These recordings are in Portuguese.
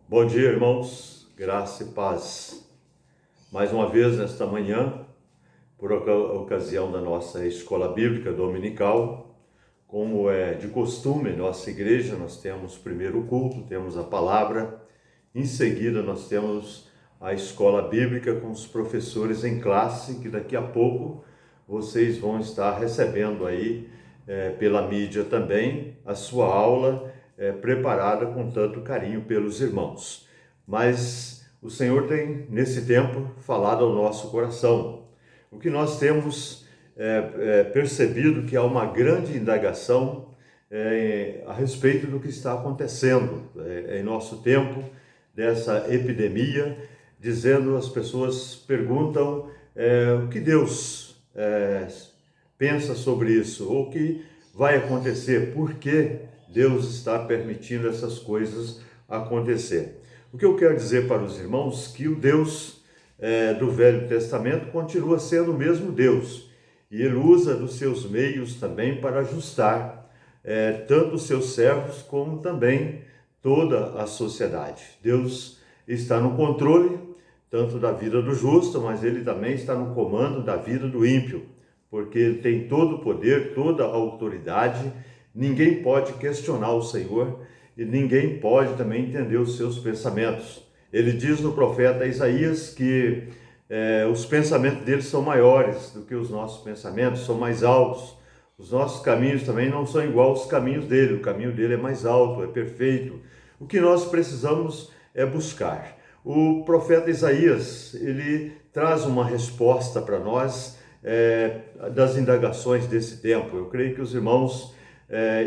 Bom dia, irmãos, graça e paz. Mais uma vez nesta manhã, por ocasião da nossa escola bíblica dominical, como é de costume em nossa igreja, nós temos primeiro o culto, temos a palavra, em seguida nós temos a escola bíblica com os professores em classe, que daqui a pouco vocês vão estar recebendo aí pela mídia também a sua aula preparada com tanto carinho pelos irmãos. Mas o Senhor tem, nesse tempo, falado ao nosso coração. O que nós temos percebido que há uma grande indagação a respeito do que está acontecendo em nosso tempo, dessa epidemia, dizendo, as pessoas perguntam o que Deus pensa sobre isso, ou o que vai acontecer, por que Deus está permitindo essas coisas acontecer. O que eu quero dizer para os irmãos que o Deus do Velho Testamento continua sendo o mesmo Deus, e Ele usa dos seus meios também para ajustar tanto os seus servos como também toda a sociedade. Deus está no controle tanto da vida do justo, mas Ele também está no comando da vida do ímpio, porque Ele tem todo o poder, toda a autoridade. Ninguém pode questionar o Senhor e ninguém pode também entender os seus pensamentos. Ele diz no profeta Isaías que os pensamentos dele são maiores do que os nossos pensamentos, são mais altos. Os nossos caminhos também não são igual aos caminhos dele, o caminho dele é mais alto, é perfeito. O que nós precisamos é buscar. O profeta Isaías, ele traz uma resposta para nós das indagações desse tempo. Eu creio que os irmãos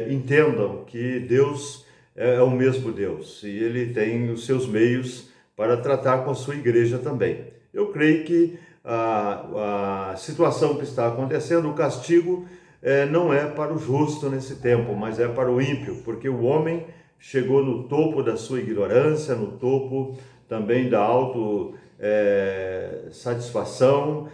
entendam que Deus é o mesmo Deus e Ele tem os seus meios para tratar com a sua igreja também. Eu creio que a situação que está acontecendo, o castigo não é para o justo nesse tempo, mas é para o ímpio, porque o homem chegou no topo da sua ignorância, no topo também da autossatisfação,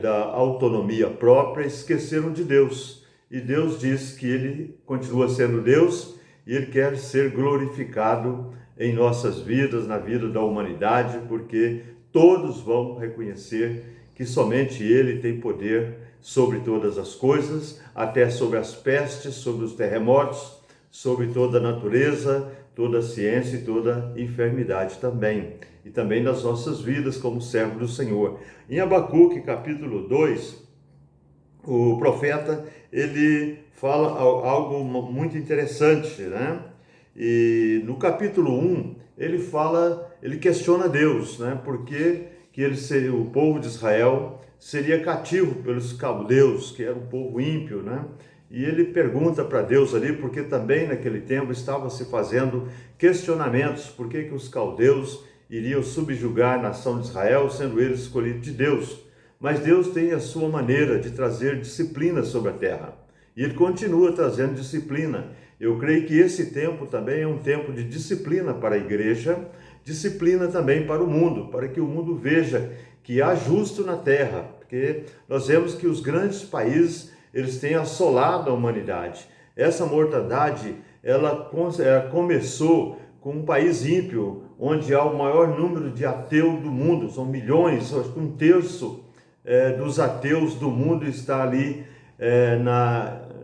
da autonomia própria, esqueceram de Deus. E Deus diz que Ele continua sendo Deus e Ele quer ser glorificado em nossas vidas, na vida da humanidade, porque todos vão reconhecer que somente Ele tem poder sobre todas as coisas, até sobre as pestes, sobre os terremotos, sobre toda a natureza, toda a ciência e toda a enfermidade também. E também nas nossas vidas como servo do Senhor. Em Abacuque, capítulo 2, o profeta, ele fala algo muito interessante, né? E no capítulo 1, ele questiona Deus, né? Por que o povo de Israel seria cativo pelos caldeus, que era um povo ímpio, né? E ele pergunta para Deus ali, porque também naquele tempo estava se fazendo questionamentos, por que os caldeus iriam subjugar a nação de Israel, sendo eles escolhidos de Deus. Mas Deus tem a sua maneira de trazer disciplina sobre a terra. E Ele continua trazendo disciplina. Eu creio que esse tempo também é um tempo de disciplina para a igreja, disciplina também para o mundo, para que o mundo veja que há justo na terra. Porque nós vemos que os grandes países, eles têm assolado a humanidade. Essa mortandade, ela começou com um país ímpio, onde há o maior número de ateus do mundo, são milhões, acho que 1/3 dos ateus do mundo está ali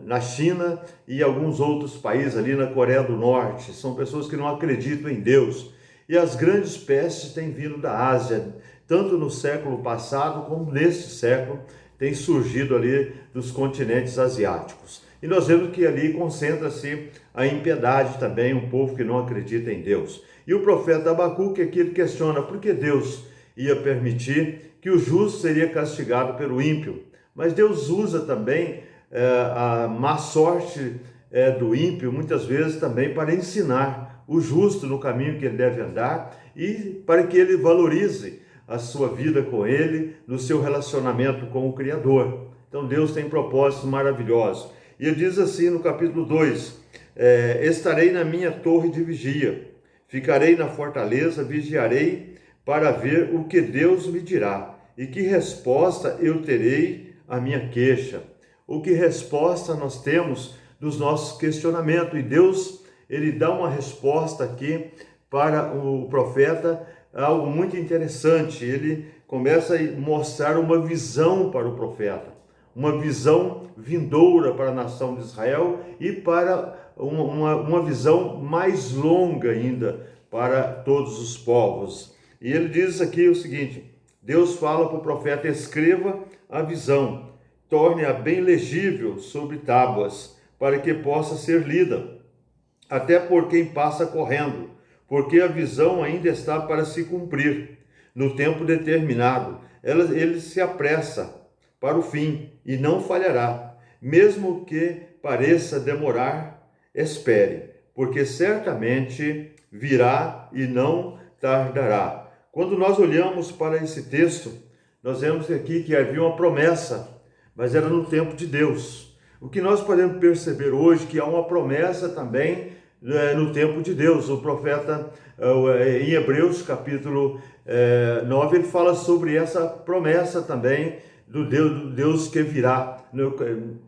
na China e alguns outros países ali na Coreia do Norte. São pessoas que não acreditam em Deus. E as grandes pestes têm vindo da Ásia, tanto no século passado como neste século, tem surgido ali dos continentes asiáticos. E nós vemos que ali concentra-se a impiedade também, um povo que não acredita em Deus. E o profeta Abacuque aqui ele questiona por que Deus ia permitir que o justo seria castigado pelo ímpio. Mas Deus usa também a má sorte do ímpio, muitas vezes também para ensinar o justo no caminho que ele deve andar e para que ele valorize a sua vida com Ele, no seu relacionamento com o Criador. Então Deus tem propósitos maravilhosos. E ele diz assim no capítulo 2, estarei na minha torre de vigia, ficarei na fortaleza, vigiarei para ver o que Deus me dirá e que resposta eu terei à minha queixa. O que resposta nós temos dos nossos questionamentos. E Deus, Ele dá uma resposta aqui para o profeta algo muito interessante. Ele começa a mostrar uma visão para o profeta, uma visão vindoura para a nação de Israel e para uma visão mais longa ainda para todos os povos. E ele diz aqui o seguinte: Deus fala para o profeta: escreva a visão, torne-a bem legível sobre tábuas, para que possa ser lida, até por quem passa correndo, porque a visão ainda está para se cumprir, no tempo determinado. Ele se apressa para o fim e não falhará. Mesmo que pareça demorar, espere, porque certamente virá e não tardará. Quando nós olhamos para esse texto, nós vemos aqui que havia uma promessa, mas era no tempo de Deus. O que nós podemos perceber hoje, que há uma promessa também no tempo de Deus. O profeta, em Hebreus capítulo 9, ele fala sobre essa promessa também do Deus que virá,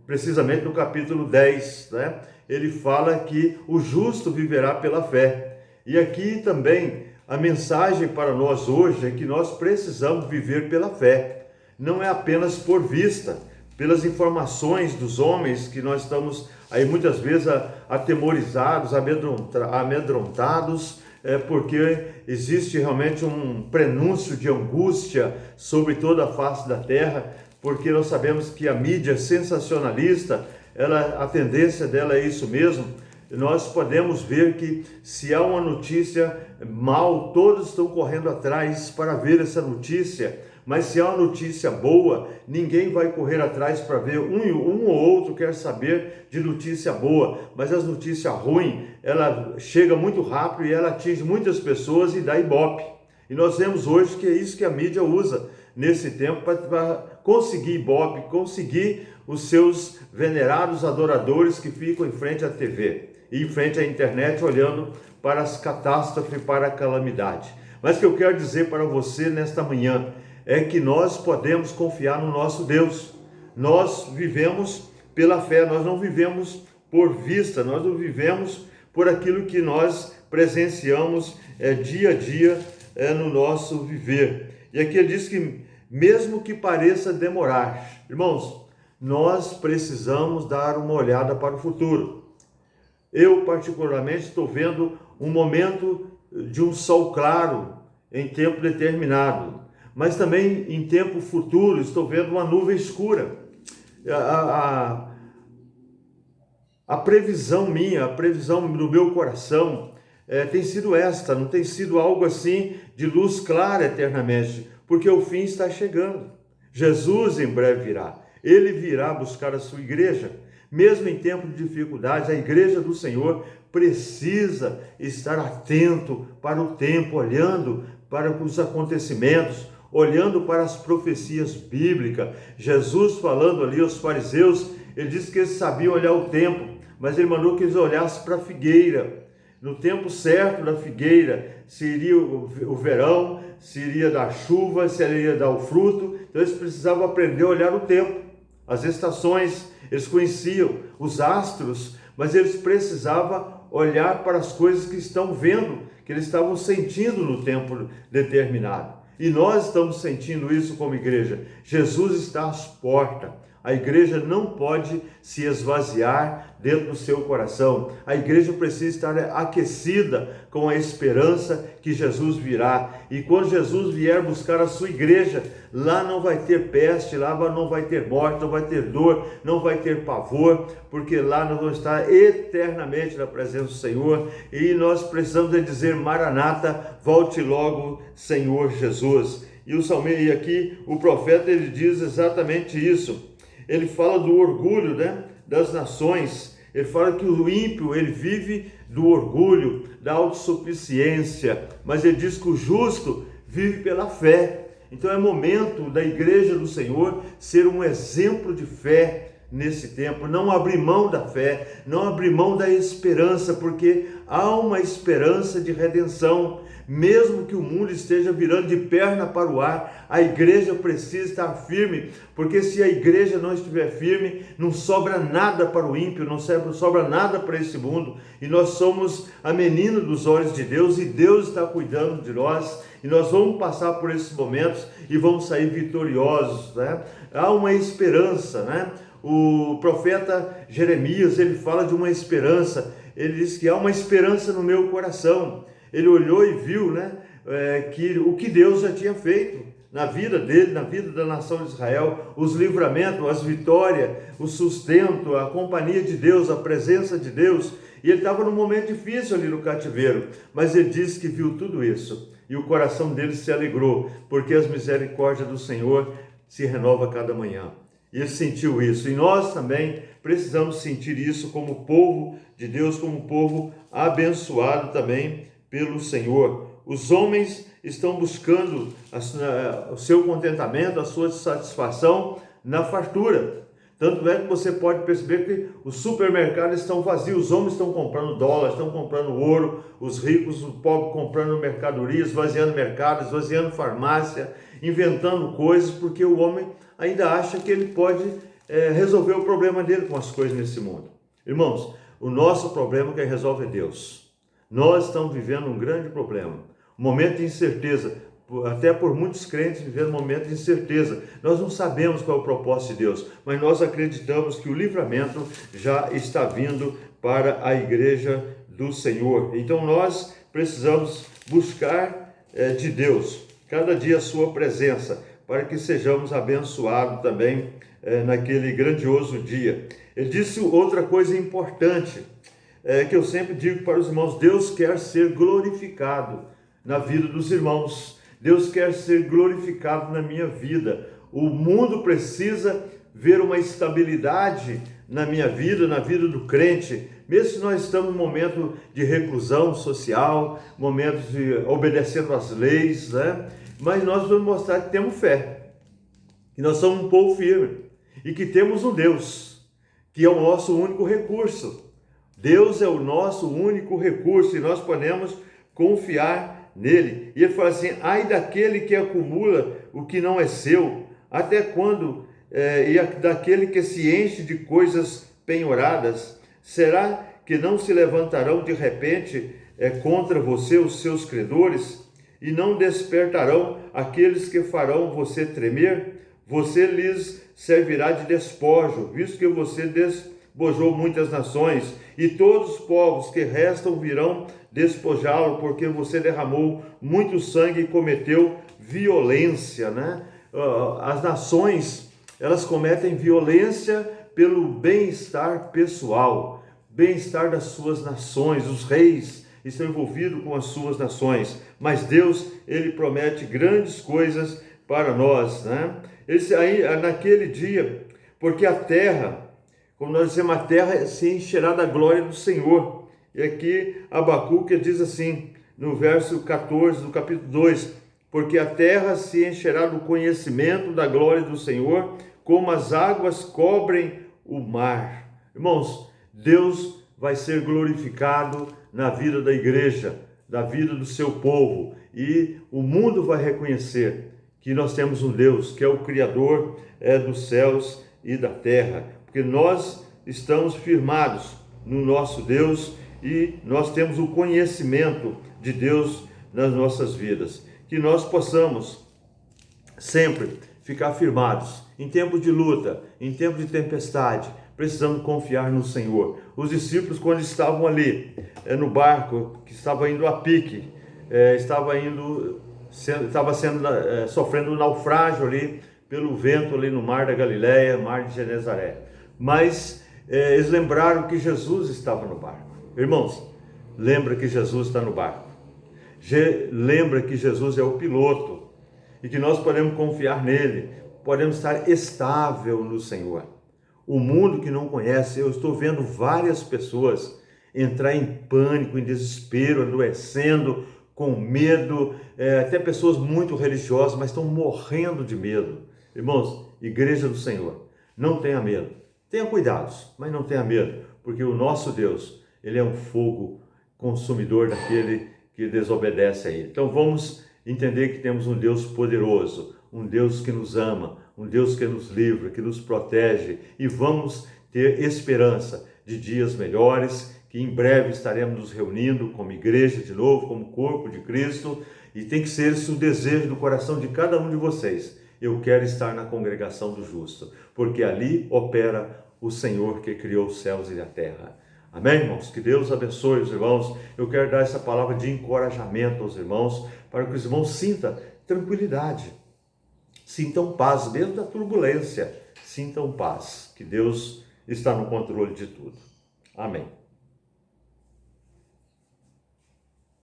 precisamente no capítulo 10, né? Ele fala que o justo viverá pela fé. E aqui também a mensagem para nós hoje é que nós precisamos viver pela fé, não é apenas por vista, pelas informações dos homens que nós estamos aí muitas vezes atemorizados, amedrontados, porque existe realmente um prenúncio de angústia sobre toda a face da terra, porque nós sabemos que a mídia sensacionalista, a tendência dela é isso mesmo. Nós podemos ver que se há uma notícia mal, todos estão correndo atrás para ver essa notícia, mas se há uma notícia boa, ninguém vai correr atrás para ver. Um ou outro quer saber de notícia boa, mas as notícias ruins, ela chega muito rápido e ela atinge muitas pessoas e dá ibope. E nós vemos hoje que é isso que a mídia usa nesse tempo para conseguir ibope, conseguir os seus venerados adoradores que ficam em frente à TV e em frente à internet olhando para as catástrofes, para a calamidade. Mas o que eu quero dizer para você nesta manhã é que nós podemos confiar no nosso Deus. Nós vivemos pela fé, nós não vivemos por vista, nós não vivemos por aquilo que nós presenciamos dia a dia no nosso viver. E aqui ele diz que mesmo que pareça demorar, irmãos, nós precisamos dar uma olhada para o futuro. Eu particularmente estou vendo um momento de um sol claro em tempo determinado, mas também em tempo futuro estou vendo uma nuvem escura. A previsão minha, a previsão do meu coração tem sido esta, não tem sido algo assim de luz clara eternamente, porque o fim está chegando. Jesus em breve virá, ele virá buscar a sua igreja. Mesmo em tempo de dificuldades, a igreja do Senhor precisa estar atento para o tempo, olhando para os acontecimentos, olhando para as profecias bíblicas. Jesus falando ali aos fariseus, ele disse que eles sabiam olhar o tempo, mas ele mandou que eles olhassem para a figueira. No tempo certo da figueira, se iria o verão, se iria dar chuva, se iria dar o fruto. Então eles precisavam aprender a olhar o tempo, as estações. Eles conheciam os astros, mas eles precisavam olhar para as coisas que estão vendo, que eles estavam sentindo no tempo determinado. E nós estamos sentindo isso como igreja. Jesus está às portas. A igreja não pode se esvaziar dentro do seu coração. A igreja precisa estar aquecida com a esperança que Jesus virá. E quando Jesus vier buscar a sua igreja, lá não vai ter peste, lá não vai ter morte, não vai ter dor, não vai ter pavor, porque lá nós vamos estar eternamente na presença do Senhor. E nós precisamos dizer: Maranata, volte logo, Senhor Jesus. E aqui o profeta ele diz exatamente isso. Ele fala do orgulho, né, das nações. Ele fala que o ímpio, ele vive do orgulho, da autossuficiência, mas ele diz que o justo vive pela fé. Então é momento da igreja do Senhor ser um exemplo de fé nesse tempo, não abrir mão da fé, não abrir mão da esperança, porque há uma esperança de redenção. Mesmo que o mundo esteja virando de perna para o ar, a igreja precisa estar firme, porque se a igreja não estiver firme, não sobra nada para o ímpio, não sobra nada para esse mundo, e nós somos a menina dos olhos de Deus, e Deus está cuidando de nós, e nós vamos passar por esses momentos e vamos sair vitoriosos, né? Há uma esperança, né? O profeta Jeremias, ele fala de uma esperança, ele diz que há uma esperança no meu coração. Ele olhou e viu, né, que o que Deus já tinha feito na vida dele, na vida da nação de Israel, os livramentos, as vitórias, o sustento, a companhia de Deus, a presença de Deus. E ele estava num momento difícil ali no cativeiro, mas ele disse que viu tudo isso e o coração dele se alegrou, porque as misericórdias do Senhor se renovam a cada manhã. E ele sentiu isso, e nós também precisamos sentir isso como povo de Deus, como povo abençoado também pelo Senhor. Os homens estão buscando o seu contentamento, a sua satisfação na fartura. Tanto é que você pode perceber que os supermercados estão vazios, os homens estão comprando dólar, estão comprando ouro, os ricos, os pobres comprando mercadorias, esvaziando mercados, esvaziando farmácia, inventando coisas, porque o homem ainda acha que ele pode resolver o problema dele com as coisas nesse mundo. Irmãos, o nosso problema quem resolve é Deus. Nós estamos vivendo um grande problema, um momento de incerteza, até por muitos crentes vivendo um momento de incerteza. Nós não sabemos qual é o propósito de Deus, mas nós acreditamos que o livramento já está vindo para a igreja do Senhor. Então nós precisamos buscar de Deus, cada dia a sua presença, para que sejamos abençoados também naquele grandioso dia. Ele disse outra coisa importante, que eu sempre digo para os irmãos: Deus quer ser glorificado na vida dos irmãos, Deus quer ser glorificado na minha vida. O mundo precisa ver uma estabilidade na minha vida, na vida do crente, mesmo se nós estamos num momento de reclusão social, momentos de obedecendo às leis, né? Mas nós vamos mostrar que temos fé, que nós somos um povo firme e que temos um Deus, que é o nosso único recurso. Deus é o nosso único recurso e nós podemos confiar nele. E ele fala assim: ai daquele que acumula o que não é seu, até quando? E daquele que se enche de coisas penhoradas, será que não se levantarão de repente contra você os seus credores? E não despertarão aqueles que farão você tremer? Você lhes servirá de despojo, visto que você despojou muitas nações, e todos os povos que restam virão despojá-lo, porque você derramou muito sangue e cometeu violência, né? As nações, elas cometem violência pelo bem-estar pessoal, bem-estar das suas nações. Os reis estão envolvidos com as suas nações, mas Deus, ele promete grandes coisas para nós, né? Naquele dia, porque a terra, como nós dizemos, a terra se encherá da glória do Senhor. E aqui Abacuque diz assim, no verso 14 do capítulo 2, porque a terra se encherá do conhecimento da glória do Senhor, como as águas cobrem o mar. Irmãos, Deus vai ser glorificado na vida da igreja, da vida do seu povo, e o mundo vai reconhecer que nós temos um Deus que é o Criador dos céus e da terra, porque nós estamos firmados no nosso Deus e nós temos o conhecimento de Deus nas nossas vidas. Que nós possamos sempre ficar firmados em tempo de luta, em tempo de tempestade, precisamos confiar no Senhor. Os discípulos, quando estavam ali no barco, que estava indo a pique, sofrendo um naufrágio ali pelo vento ali no mar da Galileia, mar de Genezaré. Mas eles lembraram que Jesus estava no barco. Irmãos, lembra que Jesus está no barco. Lembra que Jesus é o piloto e que nós podemos confiar nele, podemos estar estável no Senhor. O mundo que não conhece, eu estou vendo várias pessoas entrar em pânico, em desespero, adoecendo, com medo, até pessoas muito religiosas, mas estão morrendo de medo. Irmãos, igreja do Senhor, não tenha medo. Tenha cuidado, mas não tenha medo, porque o nosso Deus, Ele é um fogo consumidor daquele que desobedece a Ele. Então vamos entender que temos um Deus poderoso, um Deus que nos ama, um Deus que nos livra, que nos protege, e vamos ter esperança de dias melhores, que em breve estaremos nos reunindo como igreja de novo, como corpo de Cristo, e tem que ser esse o desejo do coração de cada um de vocês. Eu quero estar na congregação do justo, porque ali opera o Senhor que criou os céus e a terra. Amém, irmãos? Que Deus abençoe os irmãos. Eu quero dar essa palavra de encorajamento aos irmãos, para que os irmãos sintam tranquilidade, sintam paz, mesmo da turbulência, sintam paz, que Deus está no controle de tudo. Amém.